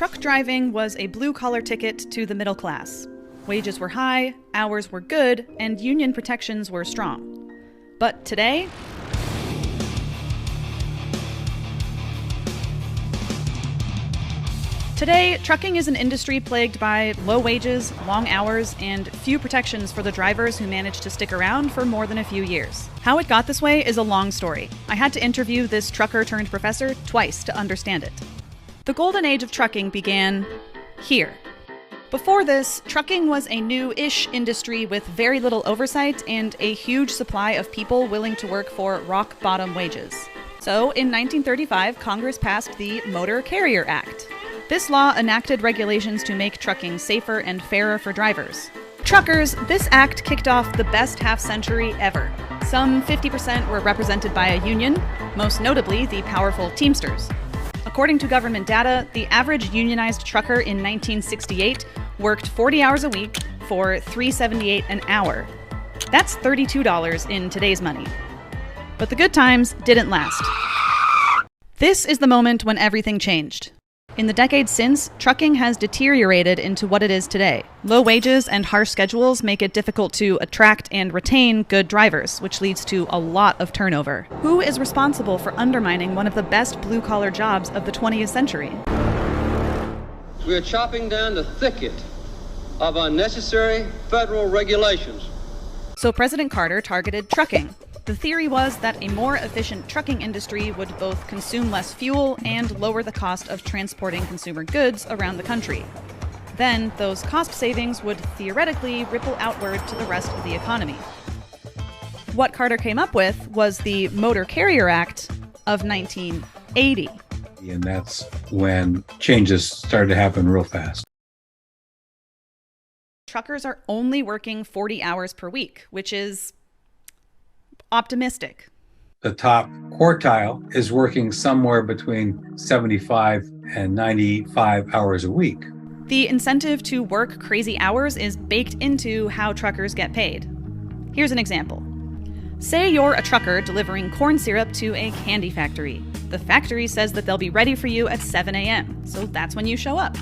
truck driving was a blue-collar ticket to the middle class. Wages were high, hours were good, and union protections were strong. But today, trucking is an industry plagued by low wages, long hours, and few protections for the drivers who managed to stick around for more than a few years. How it got this way is a long story. I had to interview this trucker-turned-professor twice to understand it. The golden age of trucking began here. Before this, trucking was a new-ish industry with very little oversight and a huge supply of people willing to work for rock-bottom wages. So, in 1935, Congress passed the Motor Carrier Act. This law enacted regulations to make trucking safer and fairer for drivers. Truckers, this act kicked off the best half-century ever. Some 50% were represented by a union, most notably the powerful Teamsters. According to government data, the average unionized trucker in 1968 worked 40 hours a week for $3.78 an hour. That's $32 in today's money. But the good times didn't last. This is the moment when everything changed. In the decades since, trucking has deteriorated into what it is today. Low wages and harsh schedules make it difficult to attract and retain good drivers, which leads to a lot of turnover. Who is responsible for undermining one of the best blue-collar jobs of the 20th century? We are chopping down the thicket of unnecessary federal regulations. So President Carter targeted trucking. The theory was that a more efficient trucking industry would both consume less fuel and lower the cost of transporting consumer goods around the country. Then, those cost savings would theoretically ripple outward to the rest of the economy. What Carter came up with was the Motor Carrier Act of 1980. And that's when changes started to happen real fast. Truckers are only working 40 hours per week, which is optimistic. The top quartile is working somewhere between 75 and 95 hours a week. The incentive to work crazy hours is baked into how truckers get paid. Here's an example. Say you're a trucker delivering corn syrup to a candy factory. The factory says that they'll be ready for you at 7 a.m., so that's when you show up.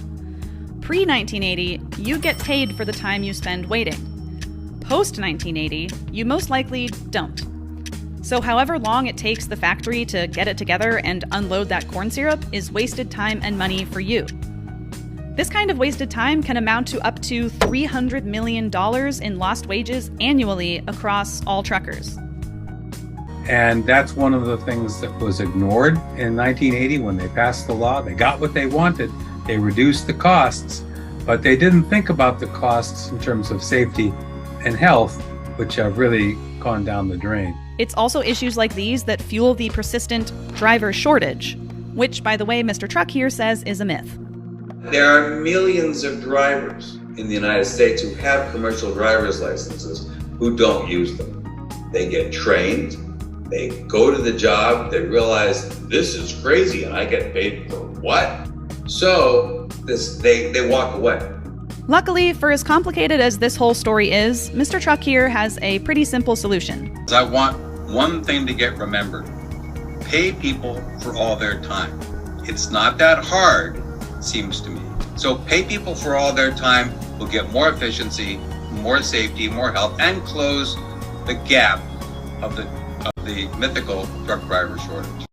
Pre-1980, you get paid for the time you spend waiting. Post-1980, you most likely don't. So however long it takes the factory to get it together and unload that corn syrup is wasted time and money for you. This kind of wasted time can amount to up to $300 million in lost wages annually across all truckers. And that's one of the things that was ignored in 1980 when they passed the law. They got what they wanted. They reduced the costs, but they didn't think about the costs in terms of safety and health, which have really gone down the drain. It's also issues like these that fuel the persistent driver shortage, which, by the way, Mr. Truck here says is a myth. There are millions of drivers in the United States who have commercial driver's licenses who don't use them. They get trained, they go to the job, they realize this is crazy and I get paid for what? So they walk away. Luckily, for as complicated as this whole story is, Mr. Truck here has a pretty simple solution. I want one thing to get remembered. Pay people for all their time. It's not that hard, it seems to me. So pay people for all their time, we'll get more efficiency, more safety, more health, and close the gap of the mythical truck driver shortage.